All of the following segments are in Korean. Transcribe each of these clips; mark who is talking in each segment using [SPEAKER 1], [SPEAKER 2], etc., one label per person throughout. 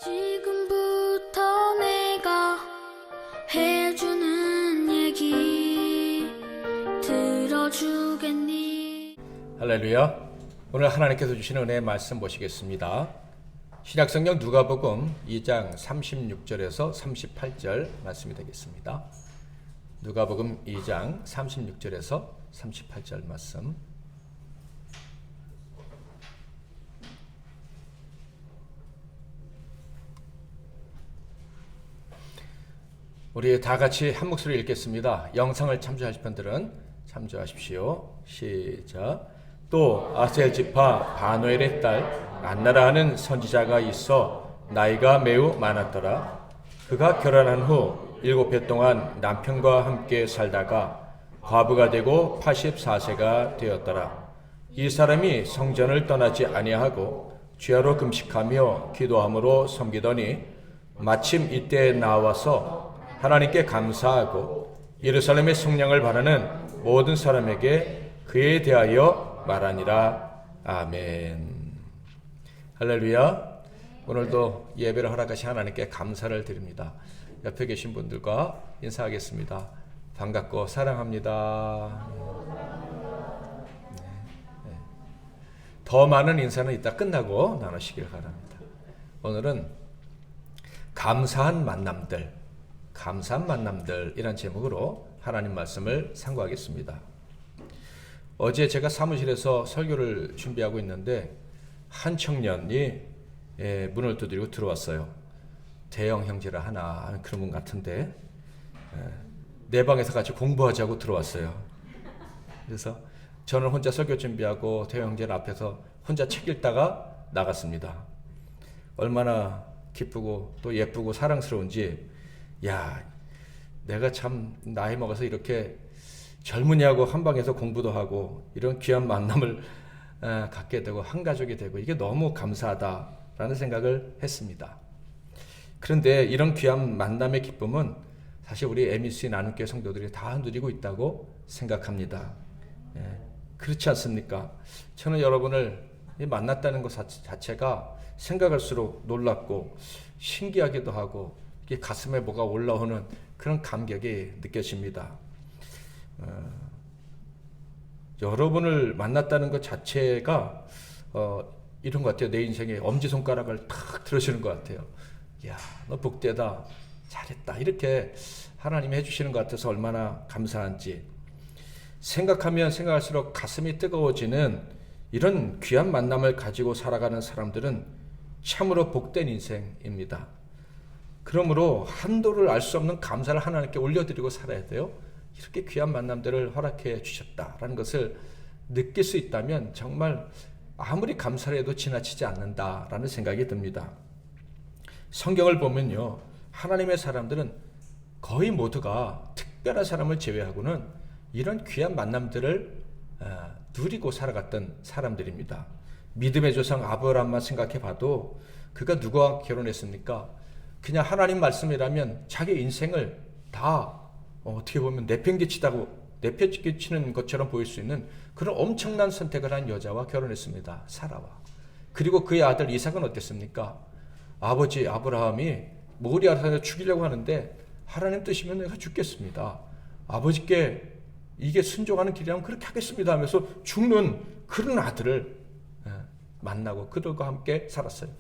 [SPEAKER 1] 지금부터 내가 해주는 얘기 들어주겠니?
[SPEAKER 2] 할렐루야. 오늘 하나님께서 주시는 은혜의 말씀 보시겠습니다. 신약성경 누가복음 2장 36절에서 38절 말씀이 되겠습니다. 누가복음 2장 36절에서 38절 말씀. 우리 다 같이 한 목소리 읽겠습니다. 영상을 참조하실 분들은 참조하십시오. 시작. 또 아셀 지파 바누엘의 딸 안나라 하는 선지자가 있어 나이가 매우 많았더라. 그가 결혼한 후 7해 동안 남편과 함께 살다가 과부가 되고 84세가 되었더라. 이 사람이 성전을 떠나지 아니하고 주야로 금식하며 기도함으로 섬기더니 마침 이때에 나와서 하나님께 감사하고 예루살렘의 성령을 바라는 모든 사람에게 그에 대하여 말하니라. 아멘. 할렐루야. 오늘도 예배를 허락하신 하나님께 감사를 드립니다. 옆에 계신 분들과 인사하겠습니다. 반갑고 사랑합니다. 네. 더 많은 인사는 이따 끝나고 나누시길 바랍니다. 오늘은 감사한 만남들이란 제목으로 하나님 말씀을 상고하겠습니다. 어제 제가 사무실에서 설교를 준비하고 있는데 한 청년이 문을 두드리고 들어왔어요. 대형 형제라 하나 하는 그런 분 같은데 내 방에서 같이 공부하자고 들어왔어요. 그래서 저는 혼자 설교 준비하고 대형 형제 앞에서 혼자 책 읽다가 나갔습니다. 얼마나 기쁘고 또 예쁘고 사랑스러운지, 야, 내가 참 나이 먹어서 이렇게 젊은이하고 한 방에서 공부도 하고 이런 귀한 만남을 갖게 되고 한 가족이 되고 이게 너무 감사하다라는 생각을 했습니다. 그런데 이런 귀한 만남의 기쁨은 사실 우리 MBC 나눔교회 성도들이 다 누리고 있다고 생각합니다. 그렇지 않습니까? 저는 여러분을 만났다는 것 자체가 생각할수록 놀랍고 신기하기도 하고 이게 가슴에 뭐가 올라오는 그런 감격이 느껴집니다. 여러분을 만났다는 것 자체가 이런 것 같아요. 내 인생에 엄지손가락을 탁 들어주는 것 같아요. 야, 너 복되다, 잘했다, 이렇게 하나님이 해주시는 것 같아서 얼마나 감사한지 생각하면 생각할수록 가슴이 뜨거워지는 이런 귀한 만남을 가지고 살아가는 사람들은 참으로 복된 인생입니다. 그러므로 한도를 알 수 없는 감사를 하나님께 올려드리고 살아야 돼요. 이렇게 귀한 만남들을 허락해 주셨다라는 것을 느낄 수 있다면 정말 아무리 감사를 해도 지나치지 않는다라는 생각이 듭니다. 성경을 보면요, 하나님의 사람들은 거의 모두가 특별한 사람을 제외하고는 이런 귀한 만남들을 누리고 살아갔던 사람들입니다. 믿음의 조상 아브라함만 생각해 봐도 그가 누구와 결혼했습니까? 그냥 하나님 말씀이라면 자기 인생을 다 어떻게 보면 내팽개치는 것처럼 보일 수 있는 그런 엄청난 선택을 한 여자와 결혼했습니다. 사라와. 그리고 그의 아들 이삭은 어땠습니까? 아버지 아브라함이 모리아산에 죽이려고 하는데 하나님 뜻이면 내가 죽겠습니다. 아버지께 이게 순종하는 길이라면 그렇게 하겠습니다 하면서 죽는 그런 아들을 만나고 그들과 함께 살았어요.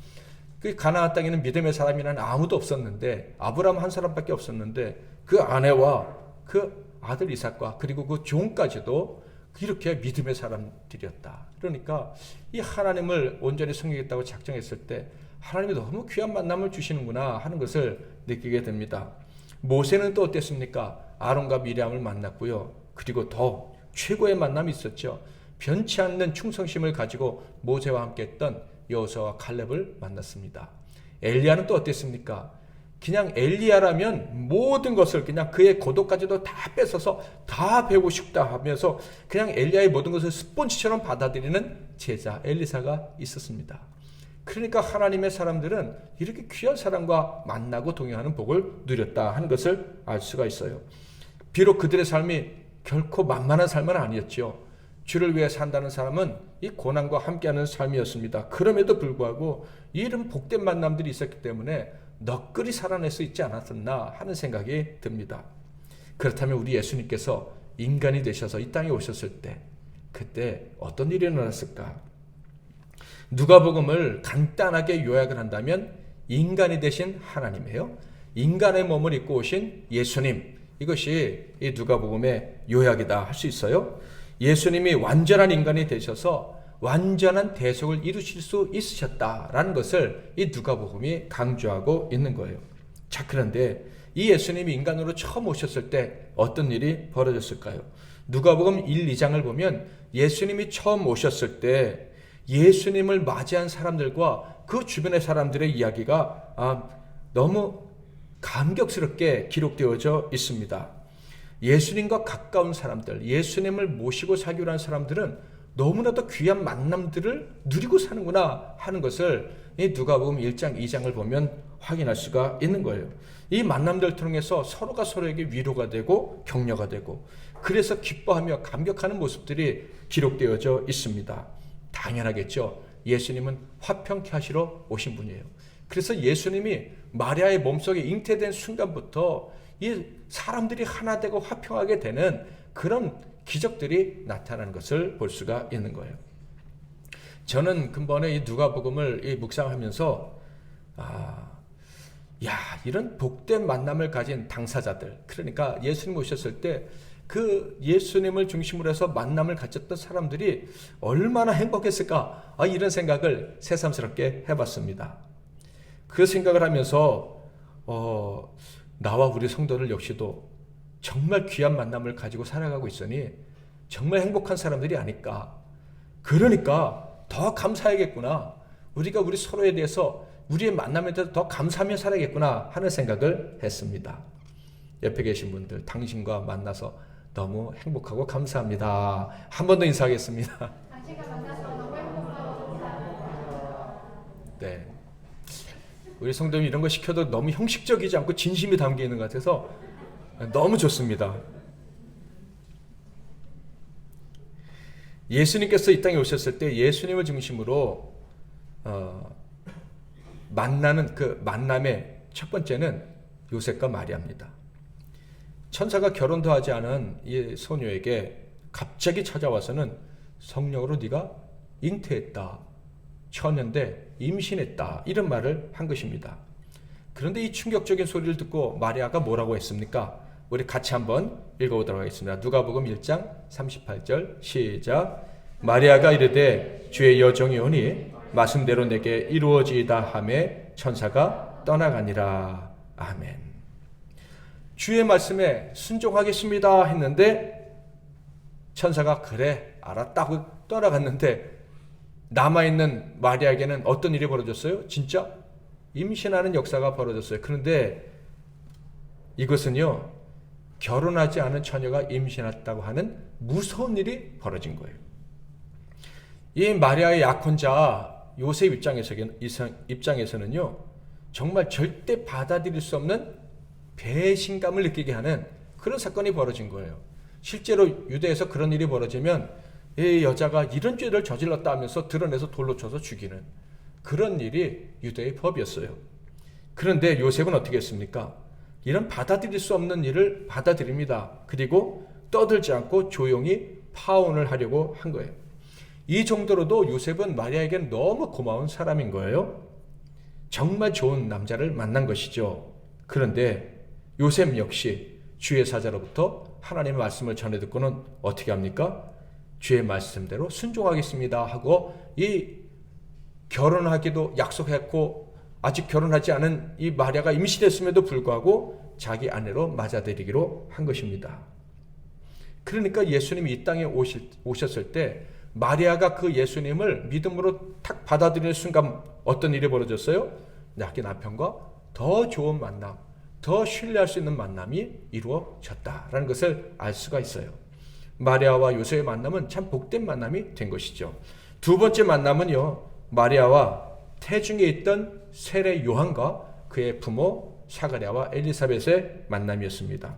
[SPEAKER 2] 그 가나안 땅에는 믿음의 사람이라는 아무도 없었는데 아브라함 한 사람밖에 없었는데 그 아내와 그 아들 이삭과 그리고 그 종까지도 이렇게 믿음의 사람들이었다. 그러니까 이 하나님을 온전히 섬기겠다고 작정했을 때 하나님이 너무 귀한 만남을 주시는구나 하는 것을 느끼게 됩니다. 모세는 또 어땠습니까? 아론과 미리암을 만났고요. 그리고 더 최고의 만남이 있었죠. 변치 않는 충성심을 가지고 모세와 함께 했던 여호수아와 칼렙을 만났습니다. 엘리야는 또 어땠습니까? 그냥 엘리야라면 모든 것을 그냥 그의 고독까지도 다 뺏어서 다 배우고 싶다 하면서 그냥 엘리야의 모든 것을 스폰지처럼 받아들이는 제자 엘리사가 있었습니다. 그러니까 하나님의 사람들은 이렇게 귀한 사람과 만나고 동행하는 복을 누렸다 하는 것을 알 수가 있어요. 비록 그들의 삶이 결코 만만한 삶은 아니었죠. 주를 위해 산다는 사람은 이 고난과 함께하는 삶이었습니다. 그럼에도 불구하고 이런 복된 만남들이 있었기 때문에 너끈히 살아낼 수 있지 않았었나 하는 생각이 듭니다. 그렇다면 우리 예수님께서 인간이 되셔서 이 땅에 오셨을 때 그때 어떤 일이 일어났을까? 누가복음을 간단하게 요약을 한다면 인간이 되신 하나님이에요. 인간의 몸을 입고 오신 예수님, 이것이 이 누가복음의 요약이다 할 수 있어요. 예수님이 완전한 인간이 되셔서 완전한 대속을 이루실 수 있으셨다라는 것을 이 누가복음이 강조하고 있는 거예요. 자, 그런데 이 예수님이 인간으로 처음 오셨을 때 어떤 일이 벌어졌을까요? 누가복음 1, 2장을 보면 예수님이 처음 오셨을 때 예수님을 맞이한 사람들과 그 주변의 사람들의 이야기가 너무 감격스럽게 기록되어져 있습니다. 예수님과 가까운 사람들, 예수님을 모시고 살기로 한 사람들은 너무나도 귀한 만남들을 누리고 사는구나 하는 것을 이 누가복음 1장, 2장을 보면 확인할 수가 있는 거예요. 이 만남들 통해서 서로가 서로에게 위로가 되고 격려가 되고 그래서 기뻐하며 감격하는 모습들이 기록되어져 있습니다. 당연하겠죠. 예수님은 화평케 하시러 오신 분이에요. 그래서 예수님이 마리아의 몸속에 잉태된 순간부터 이 사람들이 하나 되고 화평하게 되는 그런 기적들이 나타나는 것을 볼 수가 있는 거예요. 저는 근본에 이 누가복음을 묵상하면서 이런 복된 만남을 가진 당사자들, 그러니까 예수님 오셨을 때 그 예수님을 중심으로 해서 만남을 가졌던 사람들이 얼마나 행복했을까, 이런 생각을 새삼스럽게 해봤습니다. 그 생각을 하면서 나와 우리 성도들 역시도 정말 귀한 만남을 가지고 살아가고 있으니 정말 행복한 사람들이 아닐까. 그러니까 더 감사해야겠구나. 우리가 우리 서로에 대해서 우리의 만남에 대해서 더 감사하며 살아야겠구나 하는 생각을 했습니다. 옆에 계신 분들, 당신과 만나서 너무 행복하고 감사합니다. 한 번 더 인사하겠습니다.
[SPEAKER 3] 당신과 만나서 너무 행복하고 감사합니다.
[SPEAKER 2] 네. 우리 성도님 이런 거 시켜도 너무 형식적이지 않고 진심이 담겨 있는 것 같아서 너무 좋습니다. 예수님께서 이 땅에 오셨을 때 예수님을 중심으로 만나는 그 만남의 첫 번째는 요셉과 마리아입니다. 천사가 결혼도 하지 않은 이 소녀에게 갑자기 찾아와서는 성령으로 네가 잉태했다, 처녀인데 임신했다, 이런 말을 한 것입니다. 그런데 이 충격적인 소리를 듣고 마리아가 뭐라고 했습니까? 우리 같이 한번 읽어보도록 하겠습니다. 누가복음 1장 38절 시작. 마리아가 이르되 주의 여종이 오니 말씀대로 내게 이루어지이다 하매 천사가 떠나가니라. 아멘. 주의 말씀에 순종하겠습니다 했는데 천사가 그래 알았다고 떠나갔는데 남아있는 마리아에게는 어떤 일이 벌어졌어요? 진짜 임신하는 역사가 벌어졌어요. 그런데 이것은요, 결혼하지 않은 처녀가 임신했다고 하는 무서운 일이 벌어진 거예요. 이 마리아의 약혼자 요셉 입장에서는요, 정말 절대 받아들일 수 없는 배신감을 느끼게 하는 그런 사건이 벌어진 거예요. 실제로 유대에서 그런 일이 벌어지면 이 여자가 이런 죄를 저질렀다 하면서 드러내서 돌로 쳐서 죽이는 그런 일이 유대의 법이었어요. 그런데 요셉은 어떻게 했습니까? 이런 받아들일 수 없는 일을 받아들입니다. 그리고 떠들지 않고 조용히 파혼을 하려고 한 거예요. 이 정도로도 요셉은 마리아에게는 너무 고마운 사람인 거예요. 정말 좋은 남자를 만난 것이죠. 그런데 요셉 역시 주의 사자로부터 하나님의 말씀을 전해 듣고는 어떻게 합니까? 주의 말씀대로 순종하겠습니다 하고 이 결혼하기도 약속했고 아직 결혼하지 않은 이 마리아가 임신했음에도 불구하고 자기 아내로 맞아들이기로 한 것입니다. 그러니까 예수님이 이 땅에 오셨을 때 마리아가 그 예수님을 믿음으로 탁 받아들이는 순간 어떤 일이 벌어졌어요? 자기 남편과 더 좋은 만남, 더 신뢰할 수 있는 만남이 이루어졌다라는 것을 알 수가 있어요. 마리아와 요셉의 만남은 참 복된 만남이 된 것이죠. 두 번째 만남은요, 마리아와 태중에 있던 세례 요한과 그의 부모 사가랴와 엘리사벳의 만남이었습니다.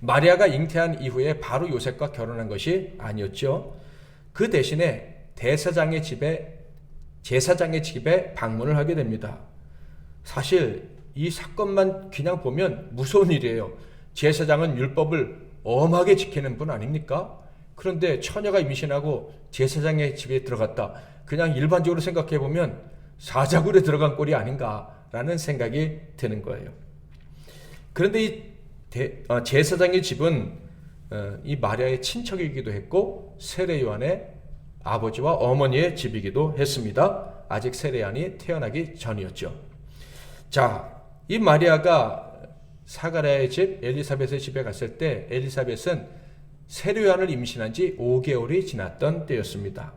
[SPEAKER 2] 마리아가 잉태한 이후에 바로 요셉과 결혼한 것이 아니었죠. 그 대신에 제사장의 집에 방문을 하게 됩니다. 사실 이 사건만 그냥 보면 무서운 일이에요. 제사장은 율법을 엄하게 지키는 분 아닙니까? 그런데 처녀가 임신하고 제사장의 집에 들어갔다. 그냥 일반적으로 생각해 보면 사자굴에 들어간 꼴이 아닌가라는 생각이 드는 거예요. 그런데 이 제사장의 집은 이 마리아의 친척이기도 했고 세례 요한의 아버지와 어머니의 집이기도 했습니다. 아직 세례 요한이 태어나기 전이었죠. 자, 이 마리아가 사가랴의 집 엘리사벳의 집에 갔을 때 엘리사벳은 세례 요한을 임신한 지 5개월이 지났던 때였습니다.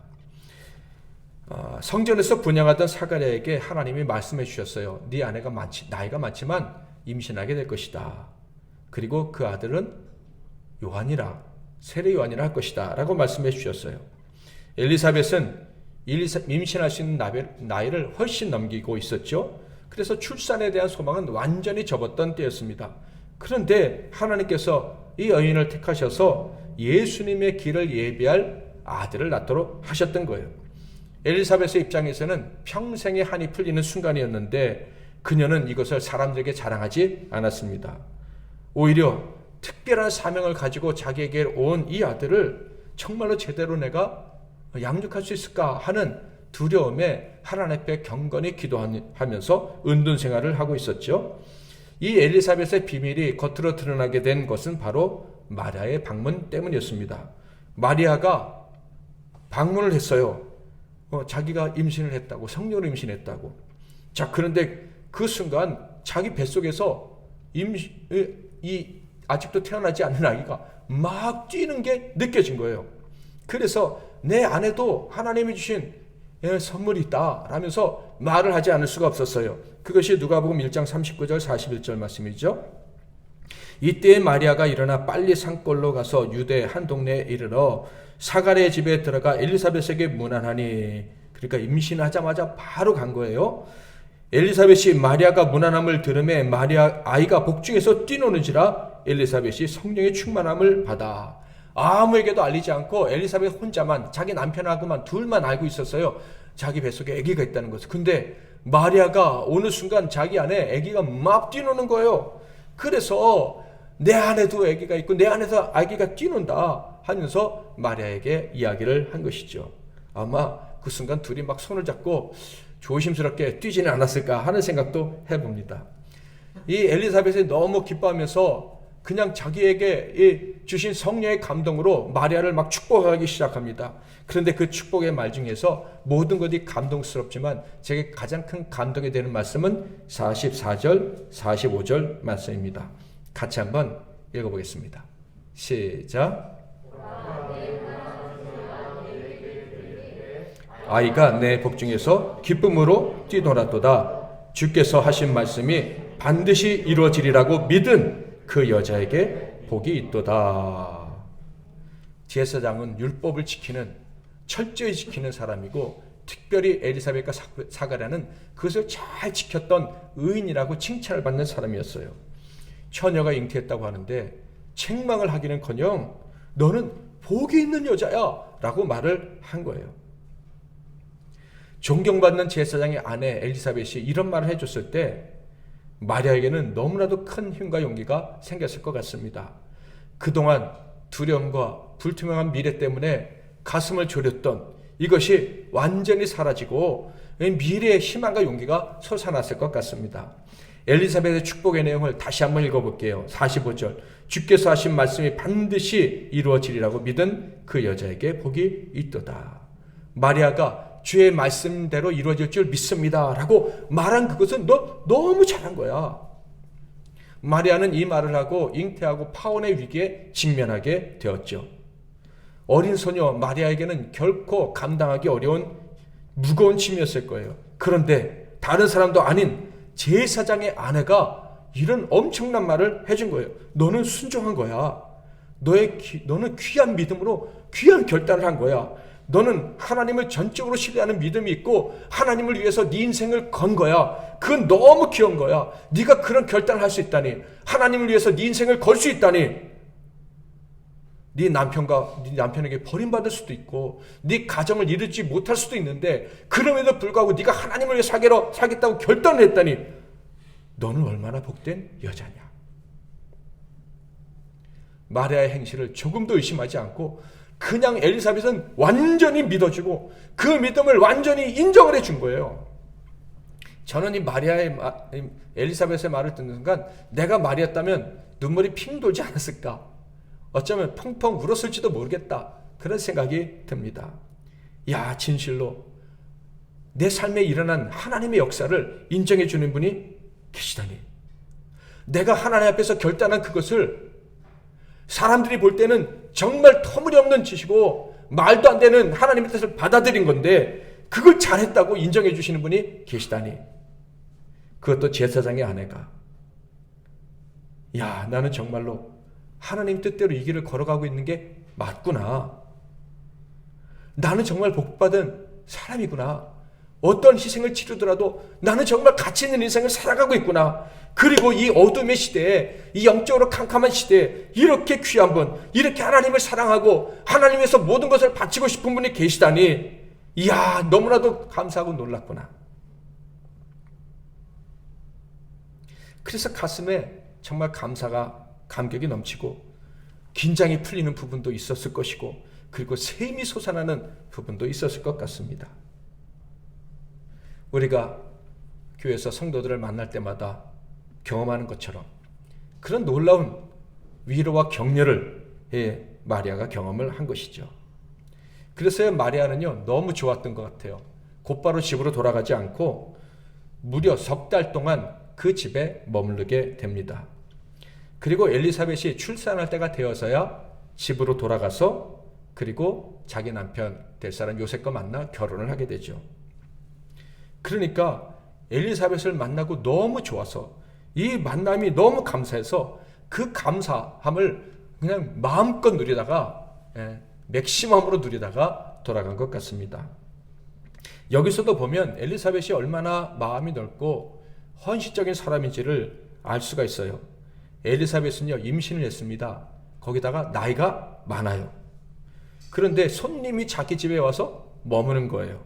[SPEAKER 2] 성전에서 분양하던 사가랴에게 하나님이 말씀해 주셨어요. 네 아내가 나이가 많지만 임신하게 될 것이다. 그리고 그 아들은 요한이라, 세례 요한이라 할 것이다 라고 말씀해 주셨어요. 엘리사벳은 임신할 수 있는 나이를 훨씬 넘기고 있었죠. 그래서 출산에 대한 소망은 완전히 접었던 때였습니다. 그런데 하나님께서 이 여인을 택하셔서 예수님의 길을 예비할 아들을 낳도록 하셨던 거예요. 엘리사벳의 입장에서는 평생의 한이 풀리는 순간이었는데 그녀는 이것을 사람들에게 자랑하지 않았습니다. 오히려 특별한 사명을 가지고 자기에게 온 이 아들을 정말로 제대로 내가 양육할 수 있을까 하는 두려움에 하나님 앞에 경건히 기도하면서 은둔 생활을 하고 있었죠. 이 엘리사벳의 비밀이 겉으로 드러나게 된 것은 바로 마리아의 방문 때문이었습니다. 마리아가 방문을 했어요. 자기가 임신을 했다고, 성령으로 임신했다고. 자, 그런데 그 순간 자기 뱃속에서 아직도 태어나지 않은 아기가 막 뛰는 게 느껴진 거예요. 그래서 내 안에도 하나님이 주신 선물이 있다 라면서 말을 하지 않을 수가 없었어요. 그것이 누가복음 1장 39절 41절 말씀이죠. 이때 마리아가 일어나 빨리 산골로 가서 유대 한 동네에 이르러 사가랴의 집에 들어가 엘리사벳에게 문안하니, 그러니까 임신하자마자 바로 간 거예요. 엘리사벳이 마리아가 문안함을 들음에 마리아 아이가 복중에서 뛰노는지라 엘리사벳이 성령의 충만함을 받아 아무에게도 알리지 않고 엘리사벳 혼자만, 자기 남편하고만 둘만 알고 있었어요. 자기 뱃속에 아기가 있다는 것을. 근데 마리아가 어느 순간 자기 안에 아기가 막 뛰노는 거예요. 그래서 내 안에도 아기가 있고 내 안에서 아기가 뛰논다 하면서 마리아에게 이야기를 한 것이죠. 아마 그 순간 둘이 막 손을 잡고 조심스럽게 뛰지는 않았을까 하는 생각도 해봅니다. 이 엘리사벳이 너무 기뻐하면서 그냥 자기에게 주신 성령의 감동으로 마리아를 막 축복하기 시작합니다. 그런데 그 축복의 말 중에서 모든 것이 감동스럽지만 제게 가장 큰 감동이 되는 말씀은 44절, 45절 말씀입니다. 같이 한번 읽어보겠습니다. 시작. 아이가 내 복중에서 기쁨으로 뛰놀았도다. 주께서 하신 말씀이 반드시 이루어지리라고 믿은 그 여자에게 복이 있도다. 제사장은 율법을 철저히 지키는 사람이고 특별히 엘리사벳과 사가랴는 그것을 잘 지켰던 의인이라고 칭찬을 받는 사람이었어요. 처녀가 잉태했다고 하는데 책망을 하기는커녕 너는 복이 있는 여자야 라고 말을 한 거예요. 존경받는 제사장의 아내 엘리사벳이 이런 말을 해줬을 때 마리아에게는 너무나도 큰 힘과 용기가 생겼을 것 같습니다. 그동안 두려움과 불투명한 미래 때문에 가슴을 졸였던 이것이 완전히 사라지고 미래의 희망과 용기가 솟아났을 것 같습니다. 엘리사벳의 축복의 내용을 다시 한번 읽어볼게요. 45절. 주께서 하신 말씀이 반드시 이루어지리라고 믿은 그 여자에게 복이 있도다. 마리아가 주의 말씀대로 이루어질 줄 믿습니다 라고 말한 그것은 너무 잘한 거야. 마리아는 이 말을 하고 잉태하고 파혼의 위기에 직면하게 되었죠. 어린 소녀 마리아에게는 결코 감당하기 어려운 무거운 짐이었을 거예요. 그런데 다른 사람도 아닌 제사장의 아내가 이런 엄청난 말을 해준 거예요. 너는 순종한 거야. 너는 귀한 믿음으로 귀한 결단을 한 거야. 너는 하나님을 전적으로 신뢰하는 믿음이 있고 하나님을 위해서 네 인생을 건 거야. 그건 너무 귀한 거야. 네가 그런 결단을 할 수 있다니, 하나님을 위해서 네 인생을 걸 수 있다니 네 남편에게 버림받을 수도 있고 네 가정을 이루지 못할 수도 있는데 그럼에도 불구하고 네가 하나님을 위해 살겠다고 결단을 했다니 너는 얼마나 복된 여자냐. 마리아의 행실을 조금도 의심하지 않고 그냥 엘리사벳은 완전히 믿어주고 그 믿음을 완전히 인정을 해준 거예요. 저는 이 엘리사벳의 말을 듣는 순간 내가 마리아였다면 눈물이 핑 돌지 않았을까? 어쩌면 펑펑 울었을지도 모르겠다. 그런 생각이 듭니다. 야, 진실로 내 삶에 일어난 하나님의 역사를 인정해 주는 분이 계시다니. 내가 하나님 앞에서 결단한 그것을 사람들이 볼 때는 정말 터무니없는 짓이고 말도 안 되는 하나님의 뜻을 받아들인 건데 그걸 잘했다고 인정해 주시는 분이 계시다니. 그것도 제사장의 아내가. 야, 나는 정말로 하나님 뜻대로 이 길을 걸어가고 있는 게 맞구나. 나는 정말 복받은 사람이구나. 어떤 희생을 치르더라도 나는 정말 가치 있는 인생을 살아가고 있구나. 그리고 이 어둠의 시대에, 이 영적으로 캄캄한 시대에 이렇게 귀한 분, 이렇게 하나님을 사랑하고 하나님에서 모든 것을 바치고 싶은 분이 계시다니, 이야, 너무나도 감사하고 놀랐구나. 그래서 가슴에 정말 감격이 넘치고 긴장이 풀리는 부분도 있었을 것이고, 그리고 샘이 솟아나는 부분도 있었을 것 같습니다. 우리가 교회에서 성도들을 만날 때마다 경험하는 것처럼 그런 놀라운 위로와 격려를 마리아가 경험을 한 것이죠. 그래서 마리아는요, 너무 좋았던 것 같아요. 곧바로 집으로 돌아가지 않고 무려 석 달 동안 그 집에 머무르게 됩니다. 그리고 엘리사벳이 출산할 때가 되어서야 집으로 돌아가서 그리고 자기 남편 될 사람 요셉과 만나 결혼을 하게 되죠. 그러니까 엘리사벳을 만나고 너무 좋아서, 이 만남이 너무 감사해서 그 감사함을 그냥 마음껏 누리다가, 맥시멈으로 누리다가 돌아간 것 같습니다. 여기서도 보면 엘리사벳이 얼마나 마음이 넓고 헌신적인 사람인지를 알 수가 있어요. 엘리사벳은요, 임신을 했습니다. 거기다가 나이가 많아요. 그런데 손님이 자기 집에 와서 머무는 거예요.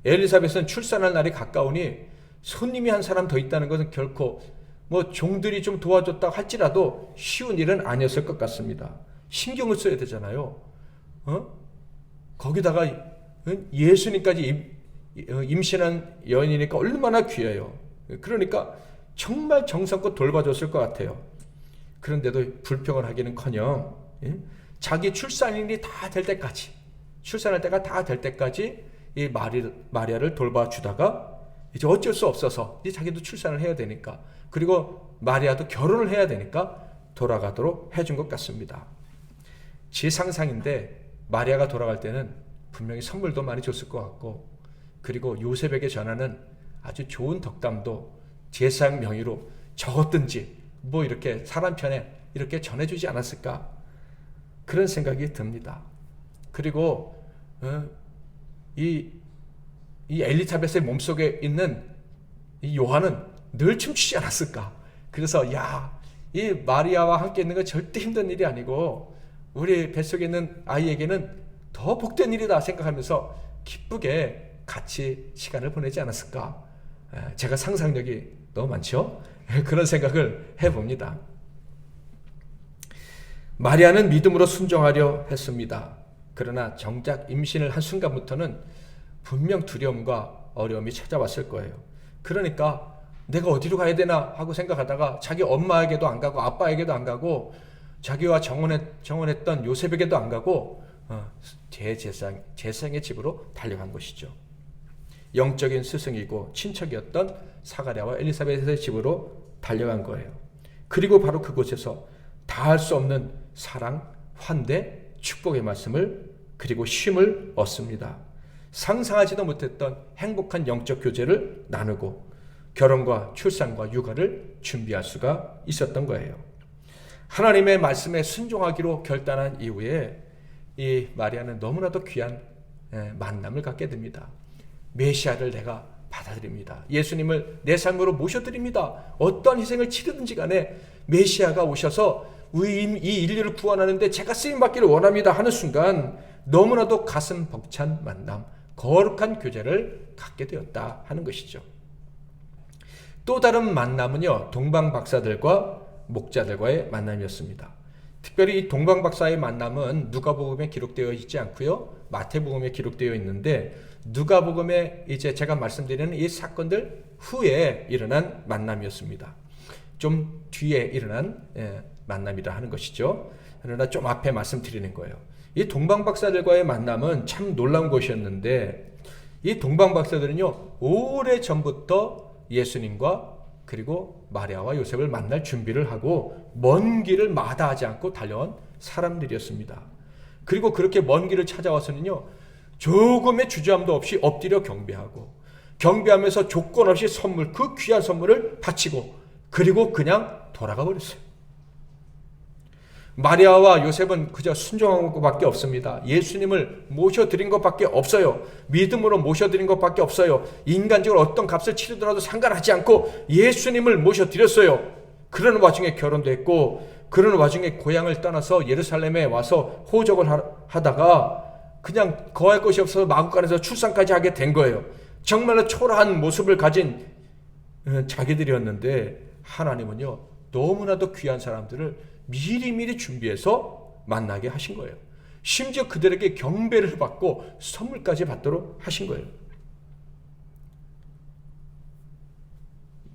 [SPEAKER 2] 엘리사벳은 출산할 날이 가까우니 손님이 한 사람 더 있다는 것은 결코 종들이 좀 도와줬다고 할지라도 쉬운 일은 아니었을 것 같습니다. 신경을 써야 되잖아요. 거기다가 예수님까지 임신한 여인이니까 얼마나 귀해요. 그러니까 정말 정성껏 돌봐줬을 것 같아요. 그런데도 불평을 하기는커녕 자기 출산일이 다 될 때까지, 출산할 때가 다 될 때까지 이 마리아를 돌봐주다가 이제 어쩔 수 없어서 이제 자기도 출산을 해야 되니까, 그리고 마리아도 결혼을 해야 되니까 돌아가도록 해준 것 같습니다. 제 상상인데 마리아가 돌아갈 때는 분명히 선물도 많이 줬을 것 같고, 그리고 요셉에게 전하는 아주 좋은 덕담도 제사장 명의로 적었든지 이렇게 사람 편에 이렇게 전해주지 않았을까, 그런 생각이 듭니다. 그리고 이 엘리사벳의 몸속에 있는 이 요한은 늘 춤추지 않았을까. 그래서 이 마리아와 함께 있는 건 절대 힘든 일이 아니고 우리 뱃속에 있는 아이에게는 더 복된 일이다 생각하면서 기쁘게 같이 시간을 보내지 않았을까. 제가 상상력이 너무 많죠? 그런 생각을 해봅니다. 마리아는 믿음으로 순종하려 했습니다. 그러나 정작 임신을 한 순간부터는 분명 두려움과 어려움이 찾아왔을 거예요. 그러니까 내가 어디로 가야 되나 하고 생각하다가 자기 엄마에게도 안 가고 아빠에게도 안 가고 자기와 정혼했던 요셉에게도 안 가고 제사장의 집으로 달려간 것이죠. 영적인 스승이고 친척이었던 사가랴와 엘리사벳의 집으로 달려간 거예요. 그리고 바로 그곳에서 다할 수 없는 사랑, 환대, 축복의 말씀을, 그리고 쉼을 얻습니다. 상상하지도 못했던 행복한 영적 교제를 나누고 결혼과 출산과 육아를 준비할 수가 있었던 거예요. 하나님의 말씀에 순종하기로 결단한 이후에 이 마리아는 너무나도 귀한 만남을 갖게 됩니다. 메시아를 내가 받아들입니다. 예수님을 내 삶으로 모셔드립니다. 어떤 희생을 치르든지 간에 메시아가 오셔서 이 인류를 구원하는데 제가 쓰임받기를 원합니다 하는 순간 너무나도 가슴 벅찬 만남, 거룩한 교제를 갖게 되었다 하는 것이죠. 또 다른 만남은요, 동방 박사들과 목자들과의 만남이었습니다. 특별히 이 동방 박사의 만남은 누가복음에 기록되어 있지 않고요, 마태복음에 기록되어 있는데 누가복음에 이제 제가 말씀드리는 이 사건들 후에 일어난 만남이었습니다. 좀 뒤에 일어난 만남이라 하는 것이죠. 그러나 좀 앞에 말씀드리는 거예요. 이 동방 박사들과의 만남은 참 놀라운 것이었는데 이 동방 박사들은요, 오래 전부터 예수님과 그리고 마리아와 요셉을 만날 준비를 하고 먼 길을 마다하지 않고 달려온 사람들이었습니다. 그리고 그렇게 먼 길을 찾아와서는요, 조금의 주저함도 없이 엎드려 경배하면서 조건 없이 그 귀한 선물을 바치고 그리고 그냥 돌아가 버렸어요. 마리아와 요셉은 그저 순종한 것밖에 없습니다. 예수님을 모셔드린 것밖에 없어요. 믿음으로 모셔드린 것밖에 없어요. 인간적으로 어떤 값을 치르더라도 상관하지 않고 예수님을 모셔드렸어요. 그러는 와중에 결혼도 했고, 그러는 와중에 고향을 떠나서 예루살렘에 와서 호적을 하다가 그냥 거할 곳이 없어서 마구간에서 출산까지 하게 된 거예요. 정말로 초라한 모습을 가진 자기들이었는데 하나님은요, 너무나도 귀한 사람들을 미리미리 준비해서 만나게 하신 거예요. 심지어 그들에게 경배를 받고 선물까지 받도록 하신 거예요.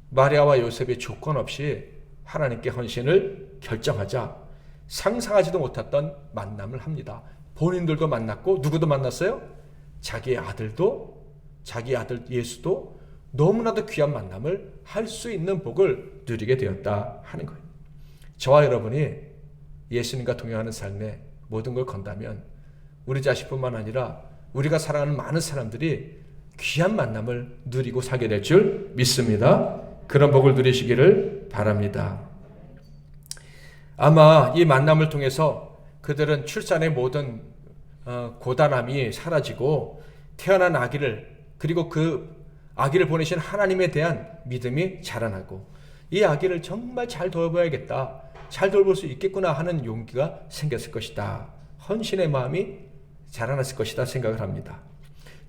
[SPEAKER 2] 마리아와 요셉이 조건 없이 하나님께 헌신을 결정하자 상상하지도 못했던 만남을 합니다. 본인들도 만났고 누구도 만났어요? 자기 아들 예수도 너무나도 귀한 만남을 할 수 있는 복을 누리게 되었다 하는 거예요. 저와 여러분이 예수님과 동행하는 삶에 모든 걸 건다면 우리 자식뿐만 아니라 우리가 사랑하는 많은 사람들이 귀한 만남을 누리고 살게 될 줄 믿습니다. 그런 복을 누리시기를 바랍니다. 아마 이 만남을 통해서 그들은 출산의 모든 고단함이 사라지고 태어난 아기를, 그리고 그 아기를 보내신 하나님에 대한 믿음이 자라나고 이 아기를 정말 잘 돌봐야겠다, 잘 돌볼 수 있겠구나 하는 용기가 생겼을 것이다, 헌신의 마음이 자라났을 것이다 생각을 합니다.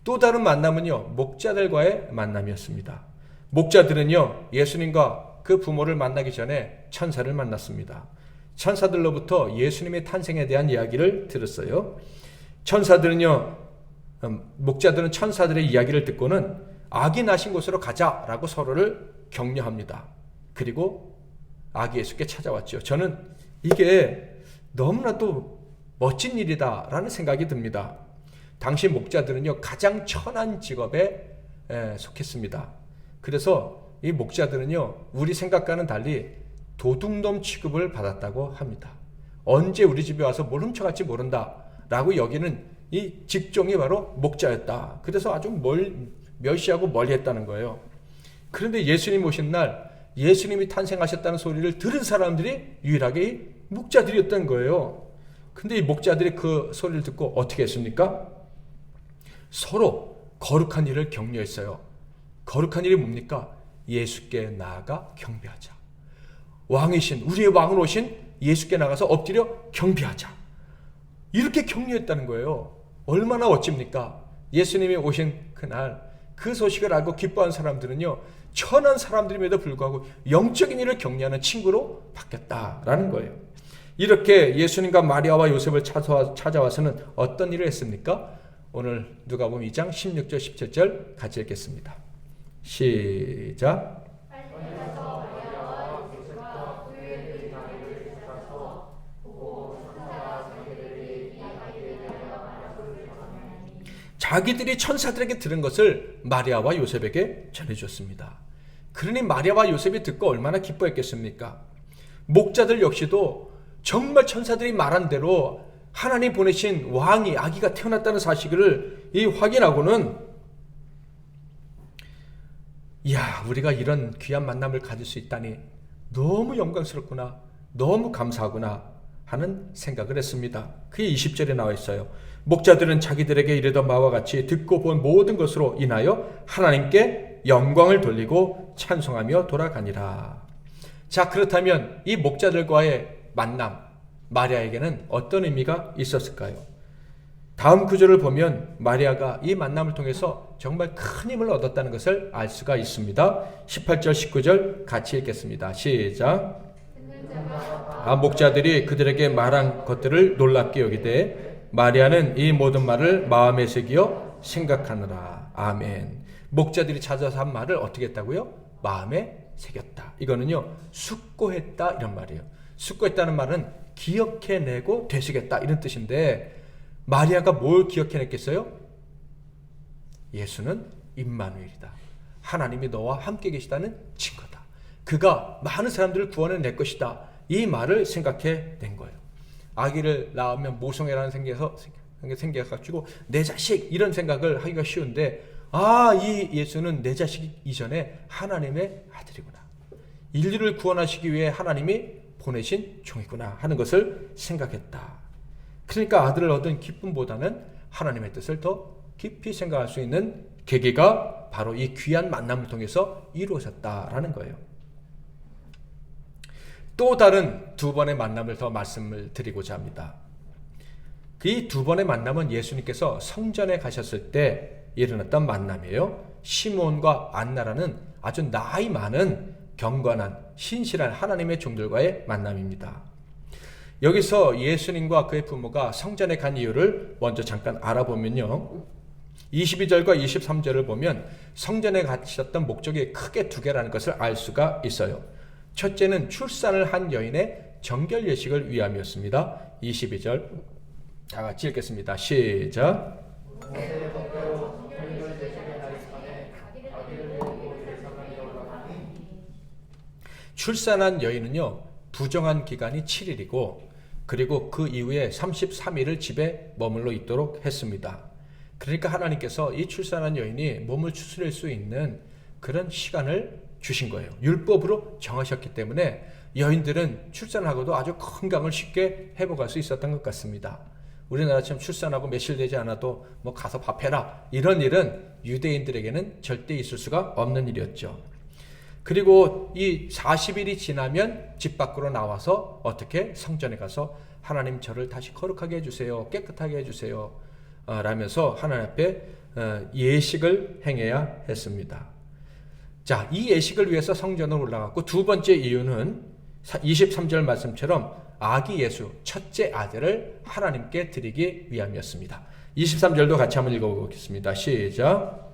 [SPEAKER 2] 또 다른 만남은요, 목자들과의 만남이었습니다. 목자들은요, 예수님과 그 부모를 만나기 전에 천사를 만났습니다. 천사들로부터 예수님의 탄생에 대한 이야기를 들었어요. 목자들은 천사들의 이야기를 듣고는 아기 나신 곳으로 가자라고 서로를 격려합니다. 그리고 아기 예수께 찾아왔죠. 저는 이게 너무나도 멋진 일이다라는 생각이 듭니다. 당시 목자들은요, 가장 천한 직업에 속했습니다. 그래서 이 목자들은요, 우리 생각과는 달리 도둑놈 취급을 받았다고 합니다. 언제 우리 집에 와서 뭘 훔쳐갈지 모른다라고 여기는 이 직종이 바로 목자였다. 그래서 아주 멸시하고 멀리했다는 거예요. 그런데 예수님 오신 날 예수님이 탄생하셨다는 소리를 들은 사람들이 유일하게 이 목자들이었던 거예요. 근데 이 목자들이 그 소리를 듣고 어떻게 했습니까? 서로 거룩한 일을 격려했어요. 거룩한 일이 뭡니까? 예수께 나아가 경배하자. 우리의 왕으로 오신 예수께 나가서 엎드려 경배하자. 이렇게 격려했다는 거예요. 얼마나 멋집니까? 예수님이 오신 그날 그 소식을 알고 기뻐한 사람들은요, 천한 사람들임에도 불구하고 영적인 일을 격려하는 친구로 바뀌었다라는 거예요. 이렇게 예수님과 마리아와 요셉을 찾아와서는 어떤 일을 했습니까? 오늘 누가복음 2장 16절 17절 같이 읽겠습니다. 시작. 자기들이 천사들에게 들은 것을 마리아와 요셉에게 전해줬습니다. 그러니 마리아와 요셉이 듣고 얼마나 기뻐했겠습니까? 목자들 역시도 정말 천사들이 말한 대로 하나님 보내신 왕이, 아기가 태어났다는 사실을 확인하고는 우리가 이런 귀한 만남을 가질 수 있다니 너무 영광스럽구나, 너무 감사하구나 하는 생각을 했습니다. 그게 20절에 나와 있어요. 목자들은 자기들에게 이르던 바와 같이 듣고 본 모든 것으로 인하여 하나님께 영광을 돌리고 찬송하며 돌아가니라. 자, 그렇다면 이 목자들과의 만남, 마리아에게는 어떤 의미가 있었을까요? 다음 구절을 보면 마리아가 이 만남을 통해서 정말 큰 힘을 얻었다는 것을 알 수가 있습니다. 18절, 19절 같이 읽겠습니다. 시작. 목자들이 그들에게 말한 것들을 놀랍게 여기되 마리아는 이 모든 말을 마음에 새기어 생각하느라. 아멘. 목자들이 찾아서 한 말을 어떻게 했다고요? 마음에 새겼다. 이거는요, 숙고했다 이런 말이에요. 숙고했다는 말은 기억해내고 되새겼다 이런 뜻인데, 마리아가 뭘 기억해냈겠어요? 예수는 임마누엘이다. 하나님이 너와 함께 계시다는 증거다. 그가 많은 사람들을 구원해낼 것이다. 이 말을 생각해낸 거예요. 아기를 낳으면 모성애라는 생겨가지고 내 자식 이런 생각을 하기가 쉬운데, 이 예수는 내 자식 이전에 하나님의 아들이구나. 인류를 구원하시기 위해 하나님이 보내신 종이구나 하는 것을 생각했다. 그러니까 아들을 얻은 기쁨보다는 하나님의 뜻을 더 깊이 생각할 수 있는 계기가 바로 이 귀한 만남을 통해서 이루어졌다라는 거예요. 또 다른 두 번의 만남을 더 말씀을 드리고자 합니다. 이 두 번의 만남은 예수님께서 성전에 가셨을 때 일어났던 만남이에요. 시몬과 안나라는 아주 나이 많은 경건한 신실한 하나님의 종들과의 만남입니다. 여기서 예수님과 그의 부모가 성전에 간 이유를 먼저 잠깐 알아보면요, 22절과 23절을 보면 성전에 가셨던 목적이 크게 두 개라는 것을 알 수가 있어요. 첫째는 출산을 한 여인의 정결 예식을 위함이었습니다. 22절 다 같이 읽겠습니다. 시작. 출산한 여인은요, 부정한 기간이 7일이고 그리고 그 이후에 33일을 집에 머물러 있도록 했습니다. 그러니까 하나님께서 이 출산한 여인이 몸을 추스릴 수 있는 그런 시간을 주신 거예요. 율법으로 정하셨기 때문에 여인들은 출산하고도 아주 건강을 쉽게 회복할 수 있었던 것 같습니다. 우리나라처럼 출산하고 며칠 되지 않아도 뭐 가서 밥해라 이런 일은 유대인들에게는 절대 있을 수가 없는 일이었죠. 그리고 이 40일이 지나면 집 밖으로 나와서 어떻게 성전에 가서 하나님 저를 다시 거룩하게 해주세요, 깨끗하게 해주세요 라면서 하나님 앞에 예식을 행해야 했습니다. 자, 이 예식을 위해서 성전으로 올라갔고, 두 번째 이유는 23절 말씀처럼 아기 예수 첫째 아들을 하나님께 드리기 위함이었습니다. 23절도 같이 한번 읽어보겠습니다. 시작.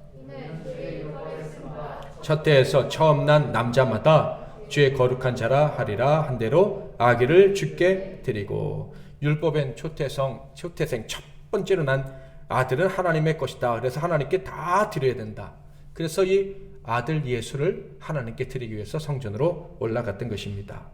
[SPEAKER 2] 첫 해에서 처음 난 남자마다 주의 거룩한 자라 하리라 한 대로 아기를 주께 드리고, 율법엔 초태생 첫 번째로 난 아들은 하나님의 것이다. 그래서 하나님께 다 드려야 된다. 그래서 이 아들 예수를 하나님께 드리기 위해서 성전으로 올라갔던 것입니다.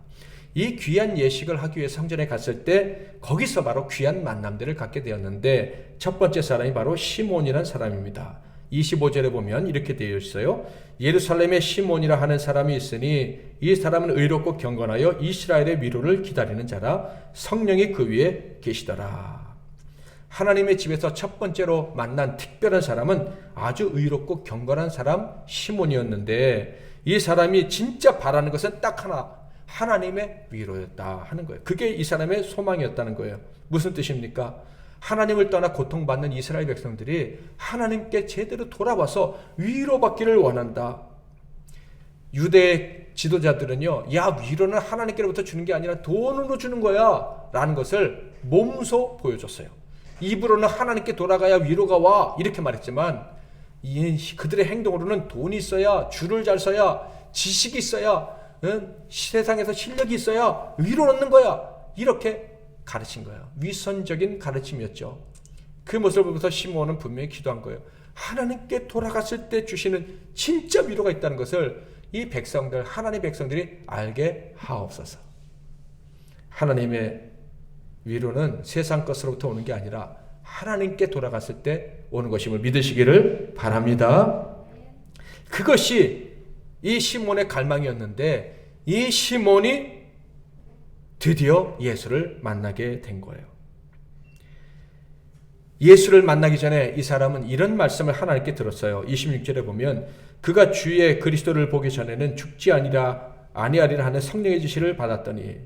[SPEAKER 2] 이 귀한 예식을 하기 위해 성전에 갔을 때 거기서 바로 귀한 만남들을 갖게 되었는데, 첫 번째 사람이 바로 시몬이라는 사람입니다. 25절에 보면 이렇게 되어 있어요. 예루살렘에 시몬이라 하는 사람이 있으니 이 사람은 의롭고 경건하여 이스라엘의 위로를 기다리는 자라. 성령이 그 위에 계시더라. 하나님의 집에서 첫 번째로 만난 특별한 사람은 아주 의롭고 경건한 사람 시몬이었는데, 이 사람이 진짜 바라는 것은 딱 하나, 하나님의 위로였다 하는 거예요. 그게 이 사람의 소망이었다는 거예요. 무슨 뜻입니까? 하나님을 떠나 고통받는 이스라엘 백성들이 하나님께 제대로 돌아와서 위로받기를 원한다. 유대 지도자들은요, 야, 위로는 하나님께로부터 주는 게 아니라 돈으로 주는 거야 라는 것을 몸소 보여줬어요. 입으로는 하나님께 돌아가야 위로가 와 이렇게 말했지만, 그들의 행동으로는 돈이 있어야, 줄을 잘 서야, 지식이 있어야, 세상에서 실력이 있어야 위로 얻는 거야 이렇게 가르친 거예요. 위선적인 가르침이었죠. 그 모습을 보면서 시몬은 분명히 기도한 거예요. 하나님께 돌아갔을 때 주시는 진짜 위로가 있다는 것을 이 백성들, 하나님의 백성들이 알게 하옵소서. 하나님의 위로는 세상 것으로부터 오는 게 아니라 하나님께 돌아갔을 때 오는 것임을 믿으시기를 바랍니다. 그것이 이 시몬의 갈망이었는데, 이 시몬이 드디어 예수를 만나게 된 거예요. 예수를 만나기 전에 이 사람은 이런 말씀을 하나님께 들었어요. 26절에 보면 그가 주의 그리스도를 보기 전에는 죽지 아니하리라 하는 성령의 지시를 받았더니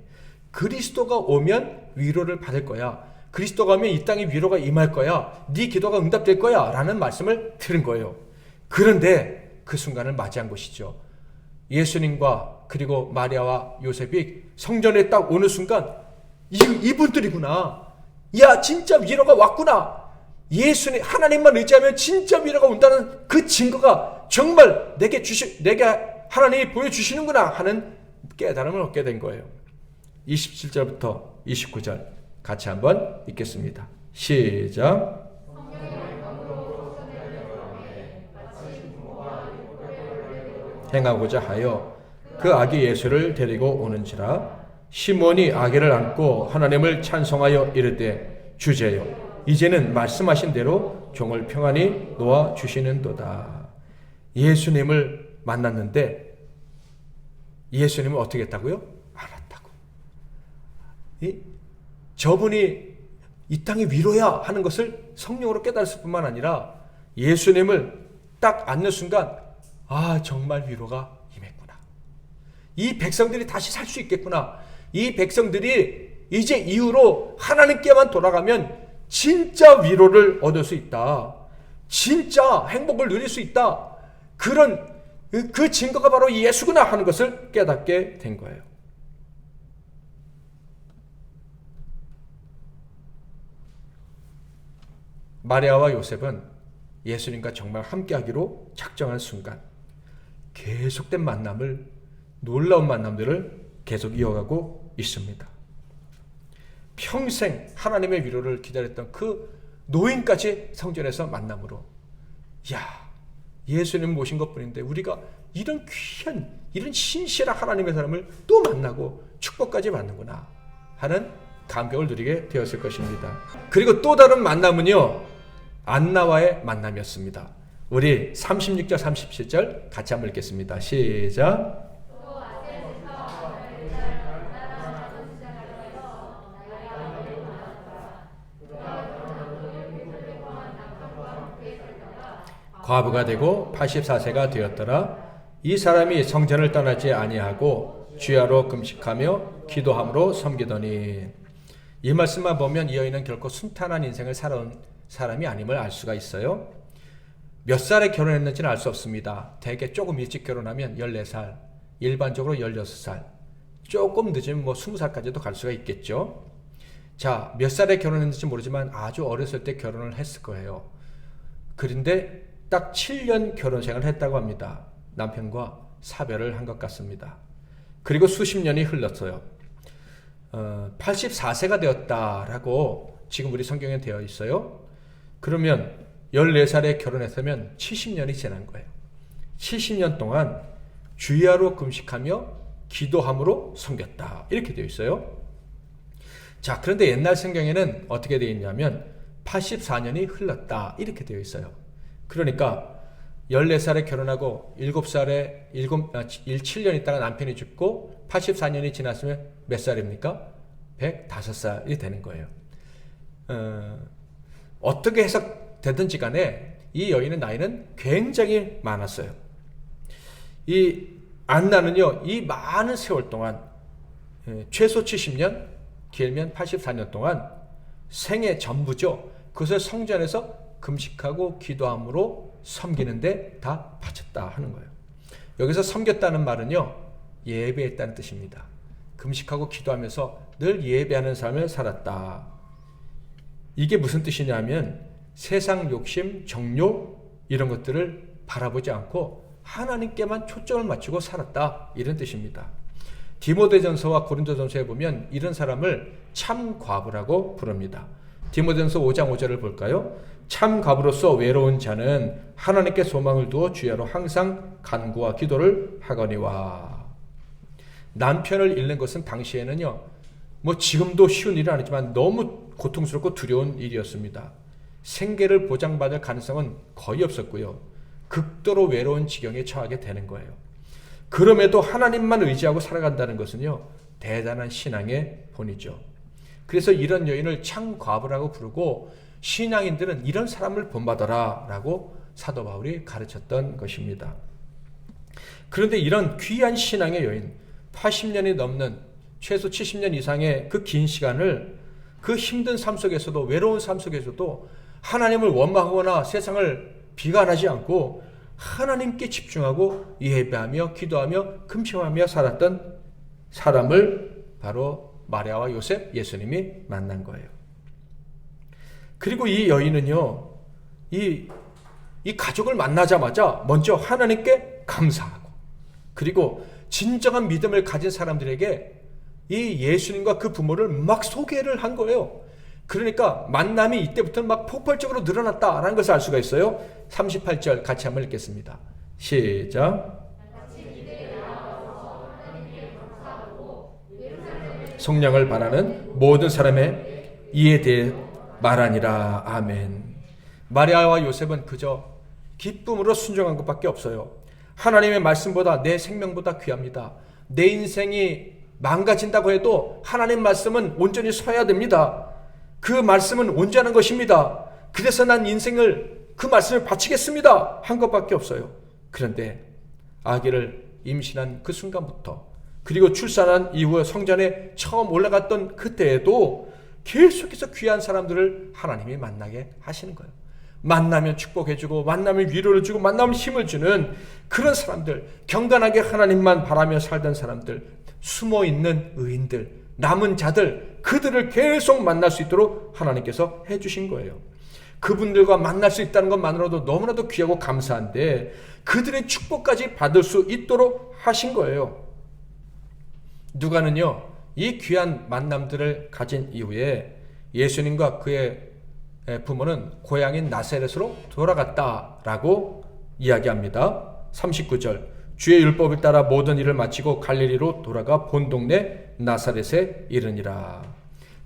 [SPEAKER 2] 그리스도가 오면 위로를 받을 거야. 그리스도가 오면 이 땅에 위로가 임할 거야. 네 기도가 응답될 거야. 라는 말씀을 들은 거예요. 그런데 그 순간을 맞이한 것이죠. 예수님과 그리고 마리아와 요셉이 성전에 딱 오는 순간 이분들이구나. 야, 진짜 위로가 왔구나. 예수님, 하나님만 의지하면 진짜 위로가 온다는 그 증거가 정말 내게 하나님이 보여주시는구나 하는 깨달음을 얻게 된 거예요. 27절부터 29절 같이 한번 읽겠습니다. 시작. 행하고자 하여 그 아기 예수를 데리고 오는지라. 시몬이 아기를 안고 하나님을 찬송하여 이르되 주제여 이제는 말씀하신 대로 종을 평안히 놓아 주시는도다. 예수님을 만났는데 예수님은 어떻게 했다고요? 알았다고. 저분이 이 땅의 위로야 하는 것을 성령으로 깨달았을 뿐만 아니라 예수님을 딱 안는 순간 정말 위로가 임했구나. 이 백성들이 다시 살 수 있겠구나. 이 백성들이 이제 이후로 하나님께만 돌아가면 진짜 위로를 얻을 수 있다. 진짜 행복을 누릴 수 있다. 그 증거가 바로 예수구나 하는 것을 깨닫게 된 거예요. 마리아와 요셉은 예수님과 정말 함께하기로 작정한 순간 계속된 만남을, 놀라운 만남들을 계속 이어가고 있습니다. 평생 하나님의 위로를 기다렸던 그 노인까지 성전에서 만남으로, 예수님 모신 것뿐인데 우리가 이런 귀한, 이런 신실한 하나님의 사람을 또 만나고 축복까지 받는구나 하는 감격을 누리게 되었을 것입니다. 그리고 또 다른 만남은요, 안나와의 만남이었습니다. 우리 36절 37절 같이 한번 읽겠습니다. 시작. 과부가 되고 84세가 되었더라. 이 사람이 성전을 떠나지 아니하고 주야로 금식하며 기도함으로 섬기더니. 이 말씀만 보면 이 여인은 결코 순탄한 인생을 살아온 사람이 아님을 알 수가 있어요. 몇 살에 결혼했는지는 알 수 없습니다. 대개 조금 일찍 결혼하면 14살, 일반적으로 16살, 조금 늦으면 20살까지도 갈 수가 있겠죠. 자, 몇 살에 결혼했는지 모르지만 아주 어렸을 때 결혼을 했을 거예요. 그런데 딱 7년 결혼 생활을 했다고 합니다. 남편과 사별을 한 것 같습니다. 그리고 수십 년이 흘렀어요. 84세가 되었다라고 지금 우리 성경에 되어 있어요. 그러면 14살에 결혼했으면 70년이 지난 거예요. 70년 동안 주야로 금식하며 기도함으로 섬겼다. 이렇게 되어 있어요. 자, 그런데 옛날 성경에는 어떻게 되어 있냐면 84년이 흘렀다. 이렇게 되어 있어요. 그러니까 14살에 결혼하고 7년 있다가 남편이 죽고 84년이 지났으면 몇 살입니까? 105살이 되는 거예요. 어떻게 해석되든지 간에 이 여인의 나이는 굉장히 많았어요. 이 안나는요, 이 많은 세월 동안 최소 70년, 길면 84년 동안 생애 전부죠. 그것을 성전에서 금식하고 기도함으로 섬기는데 다 바쳤다 하는 거예요. 여기서 섬겼다는 말은요, 예배했다는 뜻입니다. 금식하고 기도하면서 늘 예배하는 삶을 살았다. 이게 무슨 뜻이냐면 세상 욕심, 정욕 이런 것들을 바라보지 않고 하나님께만 초점을 맞추고 살았다, 이런 뜻입니다. 디모데전서와 고린도전서에 보면 이런 사람을 참 과부라고 부릅니다. 디모데전서 5장 5절을 볼까요? 참 과부로서 외로운 자는 하나님께 소망을 두어 주야로 항상 간구와 기도를 하거니와. 남편을 잃는 것은 당시에는요, 지금도 쉬운 일은 아니지만 너무 고통스럽고 두려운 일이었습니다. 생계를 보장받을 가능성은 거의 없었고요. 극도로 외로운 지경에 처하게 되는 거예요. 그럼에도 하나님만 의지하고 살아간다는 것은요, 대단한 신앙의 본이죠. 그래서 이런 여인을 참 과부라고 부르고 신앙인들은 이런 사람을 본받아라 라고 사도 바울이 가르쳤던 것입니다. 그런데 이런 귀한 신앙의 여인, 80년이 넘는 최소 70년 이상의 그 긴 시간을 그 힘든 삶 속에서도, 외로운 삶 속에서도 하나님을 원망하거나 세상을 비관하지 않고 하나님께 집중하고 예배하며 기도하며 금식하며 살았던 사람을 바로 마리아와 요셉, 예수님이 만난 거예요. 그리고 이 여인은요, 이 가족을 만나자마자 먼저 하나님께 감사하고, 그리고 진정한 믿음을 가진 사람들에게 이 예수님과 그 부모를 막 소개를 한 거예요. 그러니까 만남이 이때부터 막 폭발적으로 늘어났다라는 것을 알 수가 있어요. 38절 같이 한번 읽겠습니다. 시작. 성령을 바라는 모든 사람의 이에 대해 말하니라. 아멘. 마리아와 요셉은 그저 기쁨으로 순종한 것밖에 없어요. 하나님의 말씀보다, 내 생명보다 귀합니다. 내 인생이 망가진다고 해도 하나님 말씀은 온전히 서야 됩니다. 그 말씀은 온전한 것입니다. 그래서 난 인생을, 그 말씀을 바치겠습니다 한 것밖에 없어요. 그런데 아기를 임신한 그 순간부터, 그리고 출산한 이후 성전에 처음 올라갔던 그때에도 계속해서 귀한 사람들을 하나님이 만나게 하시는 거예요. 만나면 축복해주고, 만나면 위로를 주고, 만나면 힘을 주는 그런 사람들, 경건하게 하나님만 바라며 살던 사람들, 숨어있는 의인들, 남은 자들, 그들을 계속 만날 수 있도록 하나님께서 해주신 거예요. 그분들과 만날 수 있다는 것만으로도 너무나도 귀하고 감사한데 그들의 축복까지 받을 수 있도록 하신 거예요. 누가는요, 이 귀한 만남들을 가진 이후에 예수님과 그의 부모는 고향인 나사렛으로 돌아갔다라고 이야기합니다. 39절, 주의 율법을 따라 모든 일을 마치고 갈릴리로 돌아가 본 동네 나사렛에 이르니라.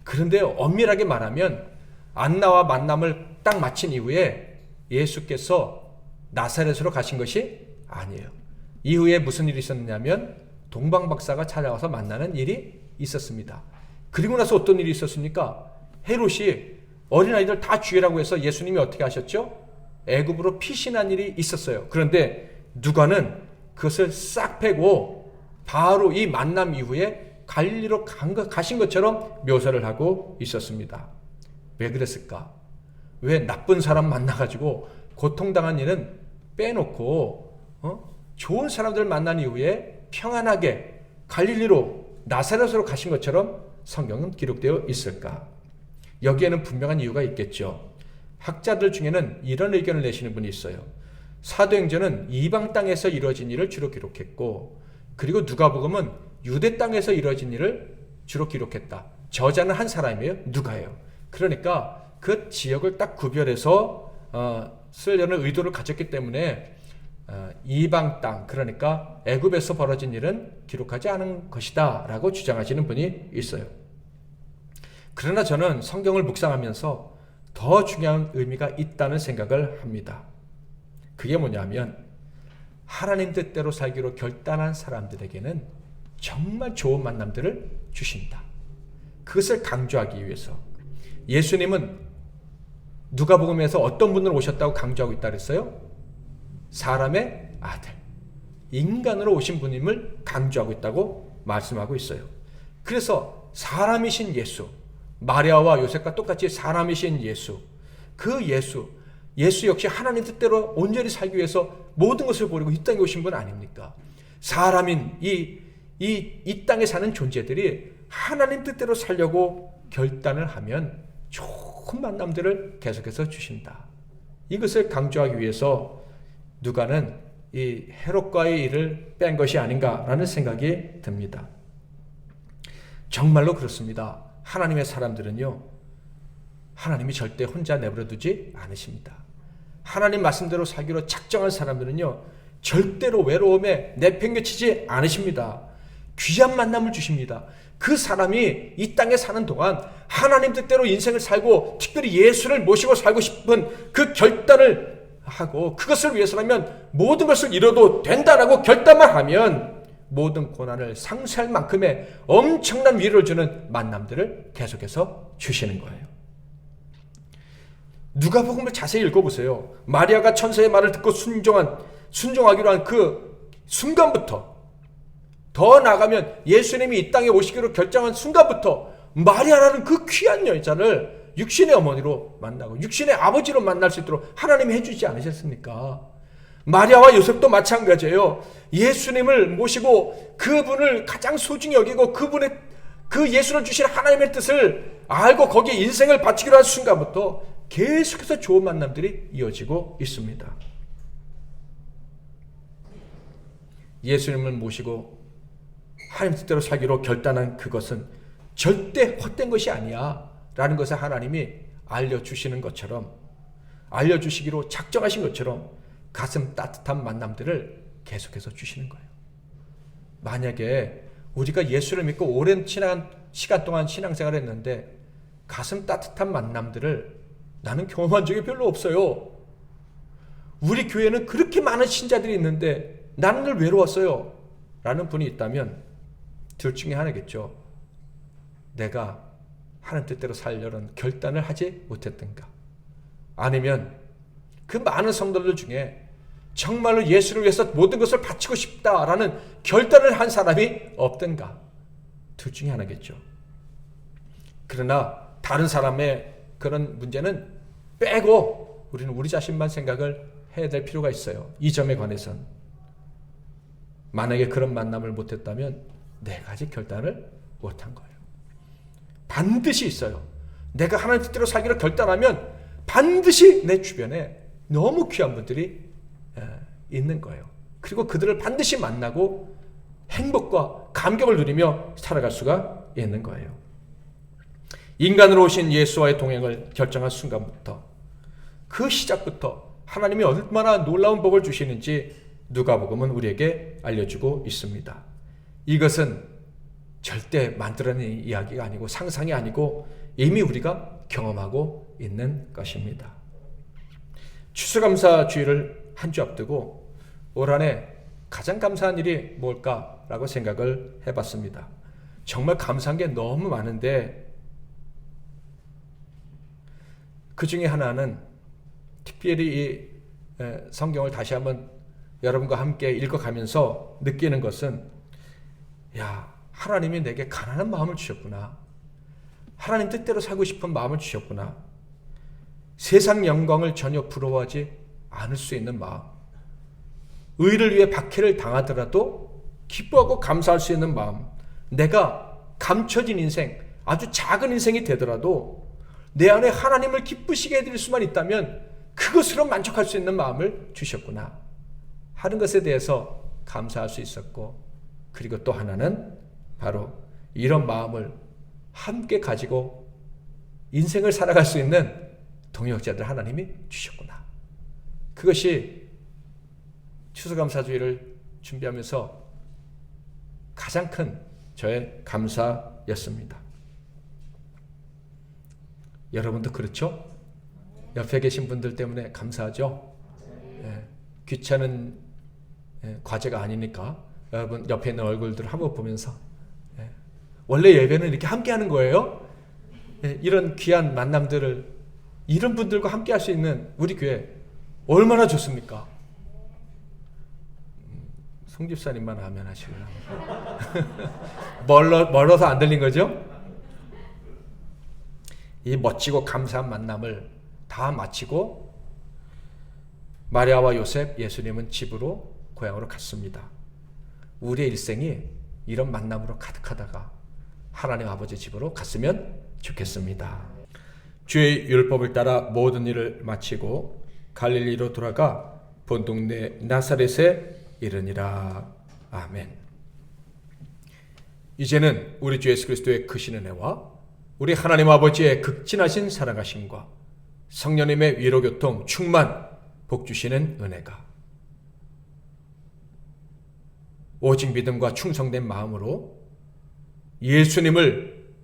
[SPEAKER 2] 그런데 엄밀하게 말하면 안나와 만남을 딱 마친 이후에 예수께서 나사렛으로 가신 것이 아니에요. 이후에 무슨 일이 있었냐면 동방박사가 찾아와서 만나는 일이 있었습니다. 그리고 나서 어떤 일이 있었습니까? 헤롯이 어린아이들 다 죽이라고 해서 예수님이 어떻게 하셨죠? 애굽으로 피신한 일이 있었어요. 그런데 누가는 그것을 싹 빼고 바로 이 만남 이후에 갈릴리로 가신 것처럼 묘사를 하고 있었습니다. 왜 그랬을까? 왜 나쁜 사람 만나가지고 고통당한 일은 빼놓고 좋은 사람들 만난 이후에 평안하게 갈릴리로, 나사렛으로 가신 것처럼 성경은 기록되어 있을까? 여기에는 분명한 이유가 있겠죠. 학자들 중에는 이런 의견을 내시는 분이 있어요. 사도행전은 이방 땅에서 이루어진 일을 주로 기록했고, 그리고 누가복음은 유대 땅에서 이루어진 일을 주로 기록했다. 저자는 한 사람이에요. 누가예요. 그러니까 그 지역을 딱 구별해서 쓰려는 의도를 가졌기 때문에 이방 땅, 그러니까 애굽에서 벌어진 일은 기록하지 않은 것이다 라고 주장하시는 분이 있어요. 그러나 저는 성경을 묵상하면서 더 중요한 의미가 있다는 생각을 합니다. 그게 뭐냐면 하나님 뜻대로 살기로 결단한 사람들에게는 정말 좋은 만남들을 주신다. 그것을 강조하기 위해서 예수님은 누가복음에서 어떤 분을 오셨다고 강조하고 있다 그랬어요? 사람의 아들, 인간으로 오신 분임을 강조하고 있다고 말씀하고 있어요. 그래서 사람이신 예수, 마리아와 요셉과 똑같이 사람이신 예수, 그 예수 역시 하나님 뜻대로 온전히 살기 위해서 모든 것을 버리고 이 땅에 오신 분 아닙니까? 사람인 이 땅에 사는 존재들이 하나님 뜻대로 살려고 결단을 하면 좋은 만남들을 계속해서 주신다. 이것을 강조하기 위해서 누가는 이 헤롯과의 일을 뺀 것이 아닌가라는 생각이 듭니다. 정말로 그렇습니다. 하나님의 사람들은요, 하나님이 절대 혼자 내버려 두지 않으십니다. 하나님 말씀대로 살기로 작정한 사람들은요, 절대로 외로움에 내팽개치지 않으십니다. 귀한 만남을 주십니다. 그 사람이 이 땅에 사는 동안 하나님 뜻대로 인생을 살고 특별히 예수를 모시고 살고 싶은 그 결단을 하고 그것을 위해서라면 모든 것을 잃어도 된다라고 결단만 하면 모든 고난을 상쇄할 만큼의 엄청난 위로를 주는 만남들을 계속해서 주시는 거예요. 누가복음을 자세히 읽어보세요. 마리아가 천사의 말을 듣고 순종하기로 한 그 순간부터 더 나가면 예수님이 이 땅에 오시기로 결정한 순간부터 마리아라는 그 귀한 여자를 육신의 어머니로 만나고 육신의 아버지로 만날 수 있도록 하나님이 해주지 않으셨습니까? 마리아와 요셉도 마찬가지예요. 예수님을 모시고 그분을 가장 소중히 여기고 그분의 그 예수를 주신 하나님의 뜻을 알고 거기에 인생을 바치기로 한 순간부터 계속해서 좋은 만남들이 이어지고 있습니다. 예수님을 모시고 하나님 뜻대로 살기로 결단한 그것은 절대 헛된 것이 아니야 라는 것을 하나님이 알려주시는 것처럼, 알려주시기로 작정하신 것처럼 가슴 따뜻한 만남들을 계속해서 주시는 거예요. 만약에 우리가 예수를 믿고 오랜 시간 동안 신앙생활을 했는데 가슴 따뜻한 만남들을 나는 경험한 적이 별로 없어요. 우리 교회는 그렇게 많은 신자들이 있는데 나는 늘 외로웠어요 라는 분이 있다면 둘 중에 하나겠죠. 내가 하나님 뜻대로 살려는 결단을 하지 못했던가, 아니면 그 많은 성도들 중에 정말로 예수를 위해서 모든 것을 바치고 싶다라는 결단을 한 사람이 없던가, 둘 중에 하나겠죠. 그러나 다른 사람의 그런 문제는 빼고 우리는 우리 자신만 생각을 해야 될 필요가 있어요. 이 점에 관해서는 만약에 그런 만남을 못했다면 내가 아직 결단을 못한 거예요. 반드시 있어요. 내가 하나님 뜻대로 살기로 결단하면 반드시 내 주변에 너무 귀한 분들이 있는 거예요. 그리고 그들을 반드시 만나고 행복과 감격을 누리며 살아갈 수가 있는 거예요. 인간으로 오신 예수와의 동행을 결정한 순간부터, 그 시작부터 하나님이 얼마나 놀라운 복을 주시는지 누가복음은 우리에게 알려주고 있습니다. 이것은 절대 만들어낸 이야기가 아니고 상상이 아니고 이미 우리가 경험하고 있는 것입니다. 추수감사주일을 한 주 앞두고 올 한 해 가장 감사한 일이 뭘까라고 생각을 해봤습니다. 정말 감사한 게 너무 많은데 그 중에 하나는 특별히 이 성경을 다시 한번 여러분과 함께 읽어가면서 느끼는 것은, 야, 하나님이 내게 가난한 마음을 주셨구나. 하나님 뜻대로 살고 싶은 마음을 주셨구나. 세상 영광을 전혀 부러워하지 않을 수 있는 마음, 의를 위해 박해를 당하더라도 기뻐하고 감사할 수 있는 마음, 내가 감춰진 인생, 아주 작은 인생이 되더라도 내 안에 하나님을 기쁘시게 해드릴 수만 있다면 그것으로 만족할 수 있는 마음을 주셨구나 하는 것에 대해서 감사할 수 있었고, 그리고 또 하나는 바로 이런 마음을 함께 가지고 인생을 살아갈 수 있는 동역자들 하나님이 주셨구나. 그것이 추수감사주일을 준비하면서 가장 큰 저의 감사였습니다. 여러분도 그렇죠? 옆에 계신 분들 때문에 감사하죠? 귀찮은 과제가 아니니까 여러분 옆에 있는 얼굴들 한번 보면서, 원래 예배는 이렇게 함께 하는 거예요. 이런 귀한 만남들을 이런 분들과 함께 할 수 있는 우리 교회 얼마나 좋습니까? 송 집사님만 아멘 하시고요. 멀어서 안 들린 거죠? 이 멋지고 감사한 만남을 다 마치고 마리아와 요셉, 예수님은 집으로, 고향으로 갔습니다. 우리의 일생이 이런 만남으로 가득하다가 하나님 아버지 집으로 갔으면 좋겠습니다. 주의 율법을 따라 모든 일을 마치고 갈릴리로 돌아가 본 동네 나사렛에 이르니라. 아멘. 이제는 우리 주 예수 그리스도의 크신 은혜와 우리 하나님 아버지의 극진하신 사랑하심과 성령님의 위로교통 충만 복 주시는 은혜가 오직 믿음과 충성된 마음으로 예수님을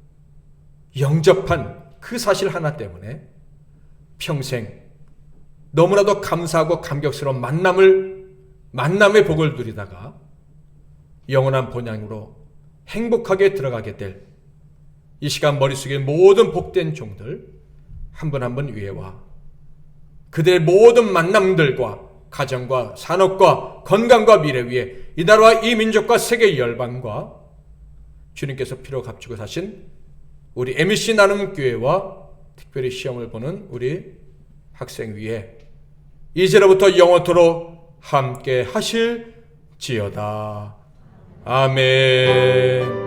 [SPEAKER 2] 영접한 그 사실 하나 때문에 평생 너무나도 감사하고 감격스러운 만남의 복을 누리다가 영원한 본향으로 행복하게 들어가게 될 이 시간 머릿속에 모든 복된 종들 한 분 한 분 위에와 그들의 모든 만남들과 가정과 산업과 건강과 미래 위에 이 나라와 이 민족과 세계 열방과 주님께서 피로 값주고 사신 우리 MEC 나눔교회와 특별히 시험을 보는 우리 학생 위에 이제로부터 영원토록 함께 하실지어다. 아멘.